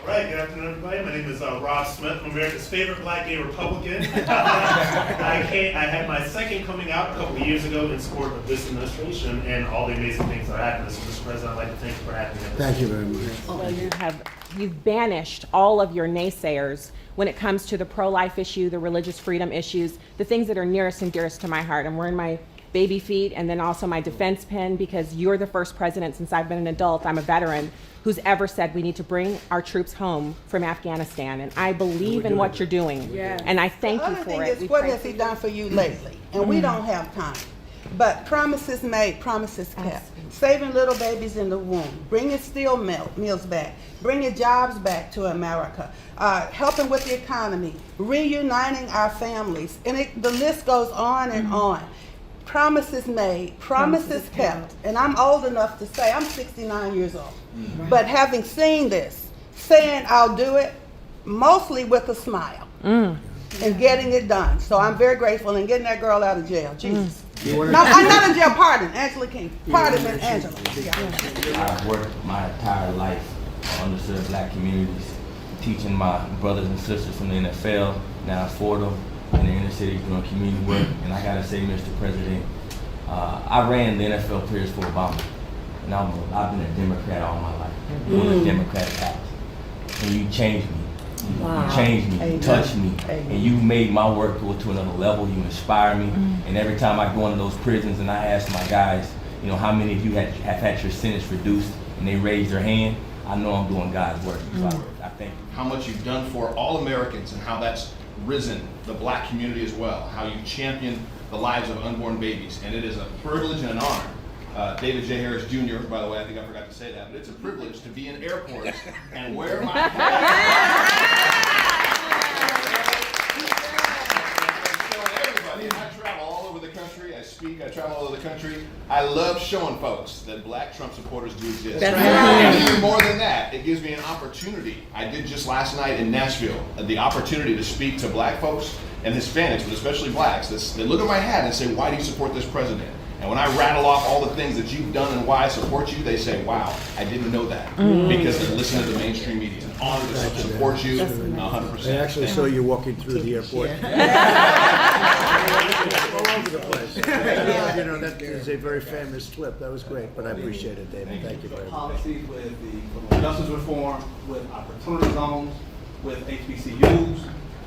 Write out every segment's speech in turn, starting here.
All right, good afternoon, everybody. My name is Rob Smith. I'm America's favorite black gay Republican. I had my second coming out a couple of years ago in support of this administration and all the amazing things that are happening. So, Mr. President, I'd like to thank you for having me. Thank you very much. Well, you've banished all of your naysayers when it comes to the pro-life issue, the religious freedom issues, the things that are nearest and dearest to my heart. I'm wearing my baby feet and then also my defense pin because you're the first president since I've been an adult, I'm a veteran, who's ever said we need to bring our troops home from Afghanistan. And I believe in what you're doing. Yes. And I thank you for it. The other thing is, what has he done for you lately? And we don't have time. But promises made, promises kept. Absolutely. Saving little babies in the womb, bringing steel meals back, bringing jobs back to America, helping with the economy, reuniting our families, and the list goes on and on. Promises made, promises kept. And I'm old enough to say, I'm 69 years old. But having seen this, saying I'll do it, mostly with a smile, and getting it done. So I'm very grateful and getting that girl out of jail. Jesus. No, I'm not in jail, pardon, Angela King. Pardon, Angela. I've worked my entire life on underserved black communities, teaching my brothers and sisters from the NFL, now Fordham, in the inner cities doing community work. And I gotta say, Mr. President, I ran the NFL players for Obama. And I've been a Democrat all my life, doing the Democratic House. And you changed me. You changed me, you touched me, and you made my work go to another level. You inspire me. And every time I go into those prisons and I ask my guys, you know, how many of you have had your sentence reduced, and they raise their hand, I know I'm doing God's work. So I thank you. How much you've done for all Americans and how that's risen the black community as well, how you champion the lives of unborn babies. And it is a privilege and an honor. David J. Harris Jr., by the way, I think I forgot to say that, but it's a privilege to be in airports and wear my everybody. I travel all over the country, I speak, I travel all over the country. I love showing folks that black Trump supporters do exist. That's And even more than that, it gives me an opportunity. I did just last night in Nashville, the opportunity to speak to black folks and Hispanics, but especially blacks. They look at my hat and say, why do you support this president? And when I rattle off all the things that you've done and why I support you, they say, wow, I didn't know that. Because they listen to the mainstream media. It's an honor to support you 100%. I actually saw you walking through the airport. All over the place. You know, that is a very famous clip. That was great, but I appreciate it, David. Thank you very much. Policies with the criminal justice reform, with opportunity zones, with HBCUs.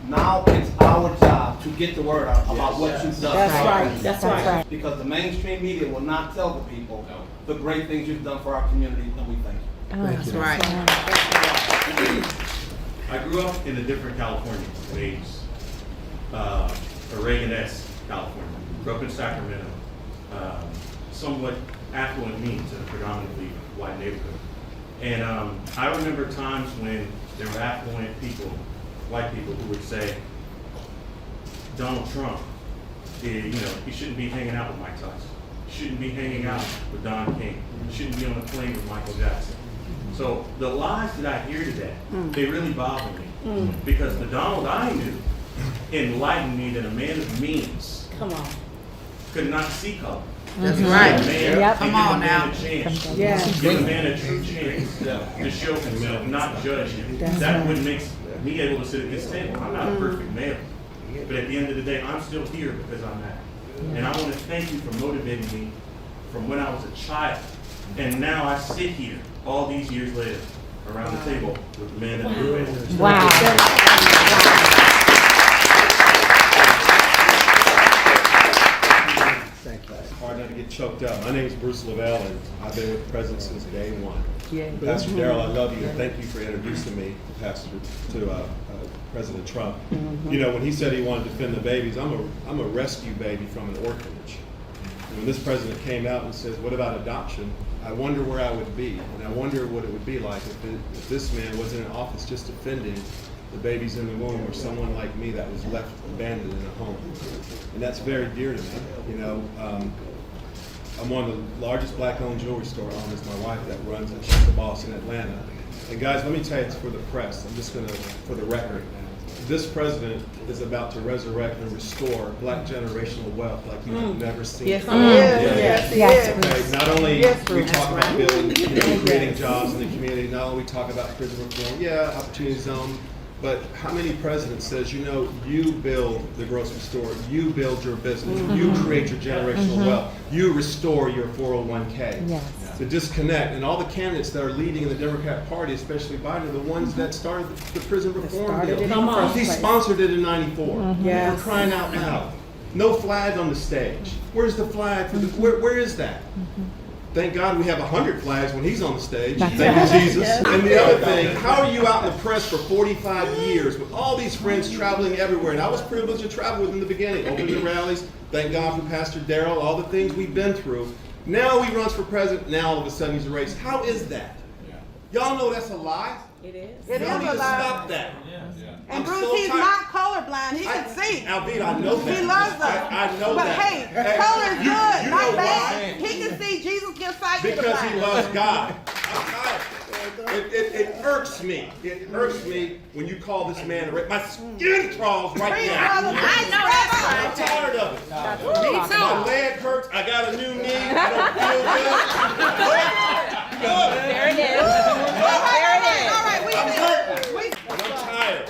Now it's our job to get the word out about what you've done. That's right. That's right. Because the mainstream media will not tell the people the great ththings you've done for our community, and we thank you. Thank you. Right. I grew up in a different California ways, a Reagan-esque California. Grew up in Sacramento, somewhat affluent means in a predominantly white neighborhood. And I remember times when there were affluent people, white people, who would say, Donald Trump, he shouldn't be hanging out with Mike Tyson. Shouldn't be hanging out with Don King. Shouldn't be on a plane with Michael Jackson. So the lies that I hear today, they really bother me. Because the Donald I knew enlightened me that a man of means could not see color. That's right. Come on now. Give a man a true chance to show himself, not judge him. That would make me able to sit at this table. I'm not a perfect male, but at the end of the day, I'm still here because I'm that. And I want to thank you for motivating me from when I was a child. And now I sit here all these years later around the table with the man that grew in. Wow. Thank you. Hard not to get choked up. My name is Bruce Lavelle, and I've been with the president since day one. Pastor Darrell, I love you, and thank you for introducing me to President Trump. You know, when he said he wanted to defend the babies, I'm a rescue baby from an orphanage. And when this president came out and says, what about adoption? I wonder where I would be, and I wonder what it would be like if this man was in office just defending the babies in the womb, or someone like me that was left abandoned in a home. And that's very dear to me. You know, I'm one of the largest black-owned jewelry store owners. My wife that runs it, she's the boss in Atlanta. And guys, let me tell you, it's for the press. I'm just gonna, for the record, this president is about to resurrect and restore black generational wealth like you've never seen. Yes, before. yes, yes. Okay, not only Yes, we Bruce. talk about building, creating jobs in the community, not only we talk about prison reform, opportunity zone, but how many presidents says, you build the grocery store, you build your business, you create your generational wealth, you restore your 401k. Yes. The disconnect, and all the candidates that are leading in the Democrat Party, especially Biden, are the ones that started the prison reform bill. Come on. He sponsored it in '94. Yes. We're crying out loud. No flag on the stage. Where's the flag? Where is that? Thank God we have 100 flags when he's on the stage. Thank you, Jesus. And the other thing, how are you out in the press for 45 years with all these friends traveling everywhere? And I was privileged to travel with in the beginning, opening the rallies. Thank God for Pastor Darrell, all the things we've been through. Now he runs for president. Now all of a sudden he's erased. How is that? Y'all know that's a lie. It is Y'all need a to lie. stop that. And I'm Bruce, so he's tired. not colorblind. He can see. Alveda, I know that. He loves us. I know but that. hey, color is you good, know not why? bad. He can see. Jesus gives sight to the Because he blind. loves God. I'm tired. It irks me. It irks me when you call this man a my skin crawls right Praise now. brother. I know that's I'm right. tired of it. Me My too. leg hurts. I got a new knee. I don't feel good. Good. There it is. There it is. All right, I'm hurt. I'm tired.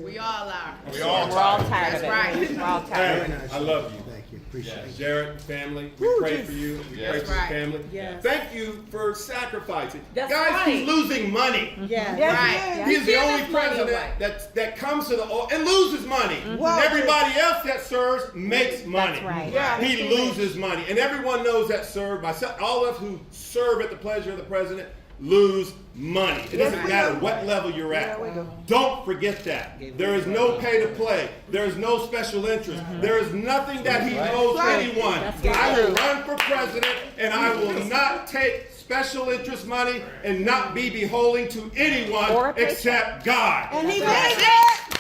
We all are. We all We're all tired. tired of it. That's right. We're all tired of it. Hey, I love you. Thank you, appreciate it. Jared, family, we pray for you. We pray for your right. family. Yes. Thank you for sacrificing. That's Guys, right. he's losing money. Yes, Right. He is the Give only this money president away. that comes to the and loses money. Well, Everybody else that serves makes money. That's right. Yeah, He loses money, and everyone knows that serve. Myself, all of us who serve at the pleasure of the president lose money. It doesn't matter what level you're at. Don't forget that. There is no pay to play. There is no special interest. There is nothing that he owes anyone. I will run for president, and I will not take special interest money and not be beholden to Or anyone a paycheck. except God. and he made it.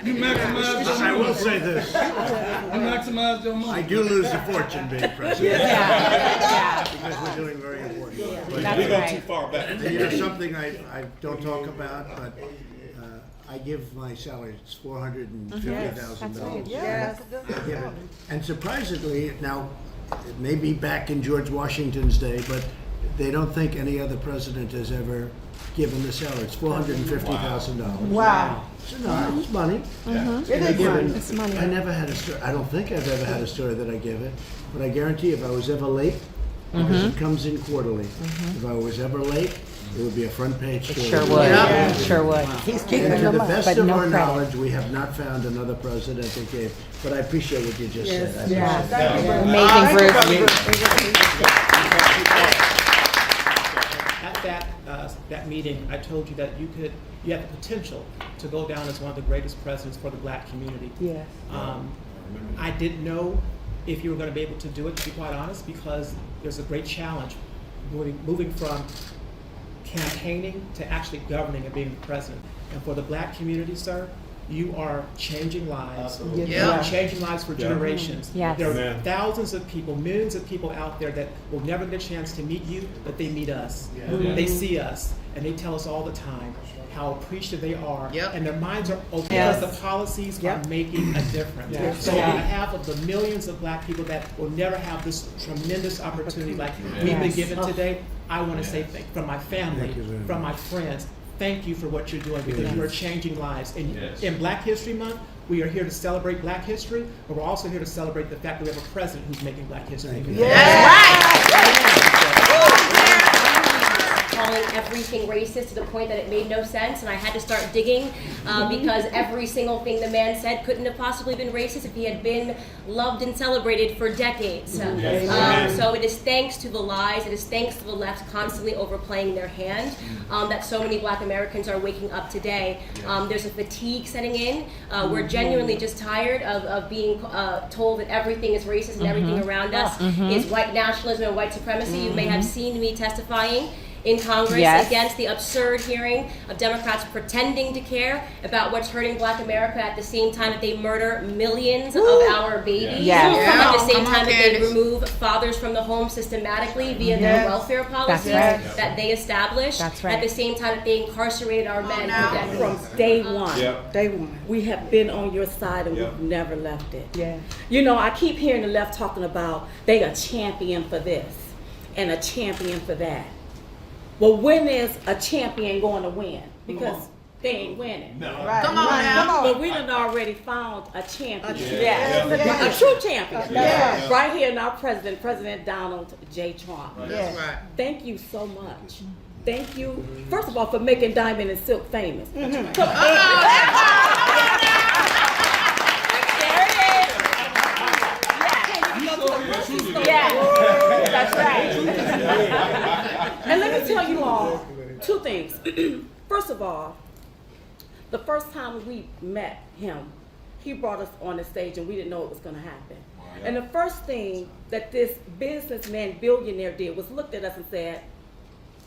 You maximize I will say this, you maximize your money. I do lose a fortune being president, Yeah. because we're doing very important work. But That's We go too right. far back. something I don't talk about, but I give my salary, it's $450,000. Yes. I give it. And surprisingly, now, it may be back in George Washington's day, but they don't think any other president has ever given the salary. It's $450,000. Wow. So no, it's money. It I is give money. it- It's money. I never had a story. I don't think I've ever had a story that I give it, but I guarantee if I was ever late, because it comes in quarterly, if I was ever late, it would be a front page story. Sure would. Sure would. He's And keeping to them the up. best but of no our credit. knowledge, we have not found another president that gave. But I appreciate what you just said. I Yeah. appreciate it. Amazing, Bruce. At that meeting, I told you that you have the potential to go down as one of the greatest presidents for the black community. Yes. I didn't know if you were going to be able to do it, to be quite honest, because there's a great challenge moving from campaigning to actually governing and being the president. And for the black community, sir, you are changing lives. Yes. You Yeah. are changing lives for generations. Yes. There are Amen. thousands of people, millions of people out there that will never get a chance to meet you, but they meet us. They see us, and they tell us all the time how appreciative they are, Yep. and their minds are open Yes. because the policies Yep. are making a difference. Yes. So Yeah. on behalf of the millions of black people that will never have this tremendous opportunity like we've been Yes. given today, I want to say from my family, Thank you very from much. my friends, thank you for what you're doing because you are changing lives. And Yes. in Black History Month, we are here to celebrate Black history, but we're also here to celebrate the fact that we have a president who's making Black history. Calling everything racist to the point that it made no sense, and I had to start digging because every single thing the man said couldn't have possibly been racist if he had been loved and celebrated for decades. So it is thanks to the lies, it is thanks to the left constantly overplaying their hand that so many black Americans are waking up today. There's a fatigue setting in. We're genuinely just tired of being told that everything is racist and everything around us is white nationalism and white supremacy. You may have seen me testifying in Congress Yes. against the absurd hearing of Democrats pretending to care about what's hurting Black America at the same time that they murder millions of our babies. Yes. At the same Come on, time that they Candace. remove fathers from the home systematically via their welfare policies right. that they established. That's right. At the same time that they incarcerated our men for decades. From day one. Yep. Day one. We have been on your side and Yep. we've never left it. Yeah. You know, I keep hearing the left talking about they a champion for this and a champion for that. Well, when is a champion going to win? Because they ain't winning. Right. Come on now. Come on. But we done already found a champion. Yeah. A true champion. Yeah. Right here in our president, President Donald J. Trump. Yes. Right. Thank you so much. Thank you, first of all, for making Diamond and Silk famous. Yeah. That's right. And let me tell you all two things. First of all, the first time we met him, he brought us on the stage and we didn't know it was going to happen. And the first thing that this businessman billionaire did was looked at us and said,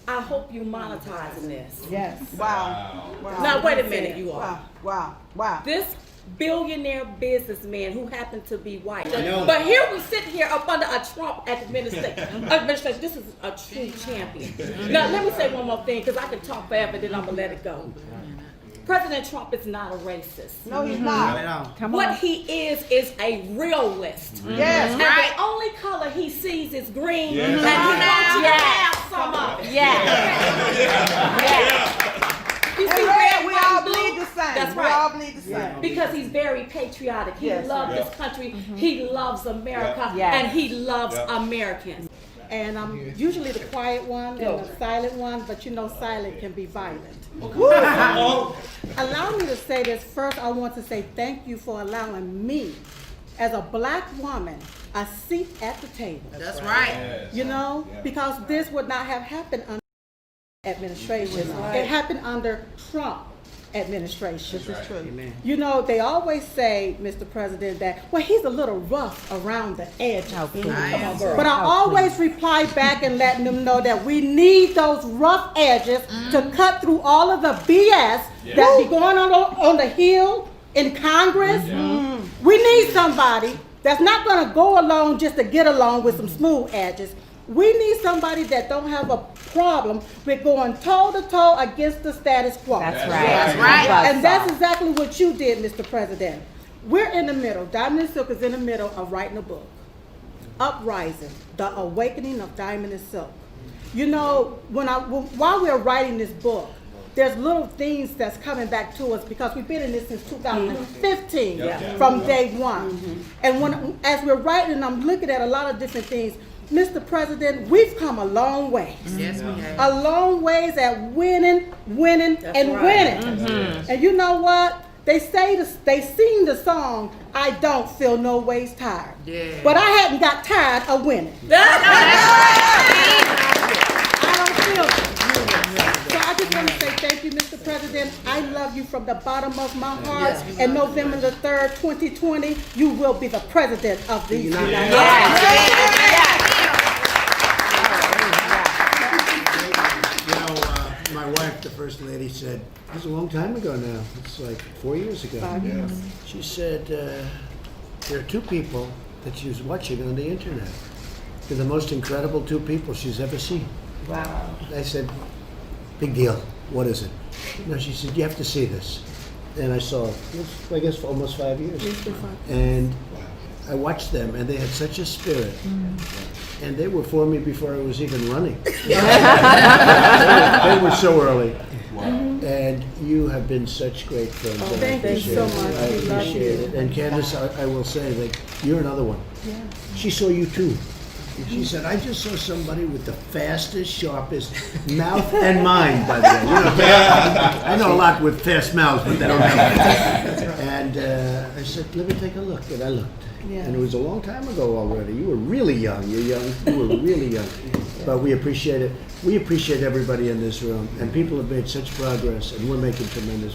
I hope you monetizing this. Yes. Wow. Wow. Now wait a minute, you all. Wow. Wow. Wow. This billionaire businessman who happened to be white. But here we sit here up under a Trump administration. This is a true champion. Now let me say one more thing because I can talk forever, then I'm gonna let it go. President Trump is not a racist. No, he's not. What he is a realist. Yes. And the only color he sees is green, Yes. and he wants you to have some of it. You see, red, We white, all and blue? bleed the same. That's We right. all bleed the same. Because he's very patriotic. He Yes. loves this country. He loves America. Yes. And he loves Americans. And I'm usually the quiet one and the silent one, but you know silent can be violent. Allow me to say this. First, I want to say thank you for allowing me, as a black woman, a seat at the table. That's right. You know, because this would not have happened under administration. It happened under Trump administration. This is true. You know, they always say, Mr. President, that, well, he's a little rough around the edges. But I always reply back and let them know that we need those rough edges to cut through all of the BS that be going on the Hill in Congress. We need somebody that's not going to go along just to get along with some smooth edges. We need somebody that don't have a problem with going toe-to-toe against the status quo. That's right. That's right. And that's exactly what you did, Mr. President. We're in the middle. Diamond and Silk is in the middle of writing a book. Uprising, the awakening of Diamond and Silk. You know, while we're writing this book, there's little things that's coming back to us because we've been in this since 2015, from day one. And as we're writing, I'm looking at a lot of different things. Mr. President, we've come a long way. Yes, we have. A long ways at winning, and winning. And you know what? They sing the song, I don't feel no ways tired. Yeah. But I hadn't got tired of winning. I don't feel it. So I just want to say thank you, Mr. President. I love you from the bottom of my heart. And November the 3rd, 2020, you will be the president of the United States. My wife, the first lady, said, it was a long time ago now. It's like 4 years ago. 5 years. She said, there are two people that she was watching on the internet. They're the most incredible two people she's ever seen. Wow. I said, big deal. What is it? No, she said, you have to see this. And I saw it. It was, I guess, for almost 5 years. And I watched them, and they had such a spirit. And they were for me before I was even running. They were so early. And you have been such great friends. Oh, and thank you so much. I We love appreciate you. it. And Candace, I will say that you're another one. Yeah. She saw you too. She said, I just saw somebody with the fastest, sharpest mouth and mind, by the way. You know, I know a lot with fast mouths, but they don't have it. And I said, let me take a look. And I looked. Yeah. And it was a long time ago already. You were really young. You're young. You were really young. But we appreciate it. We appreciate everybody in this room. And people have made such progress, and we're making tremendous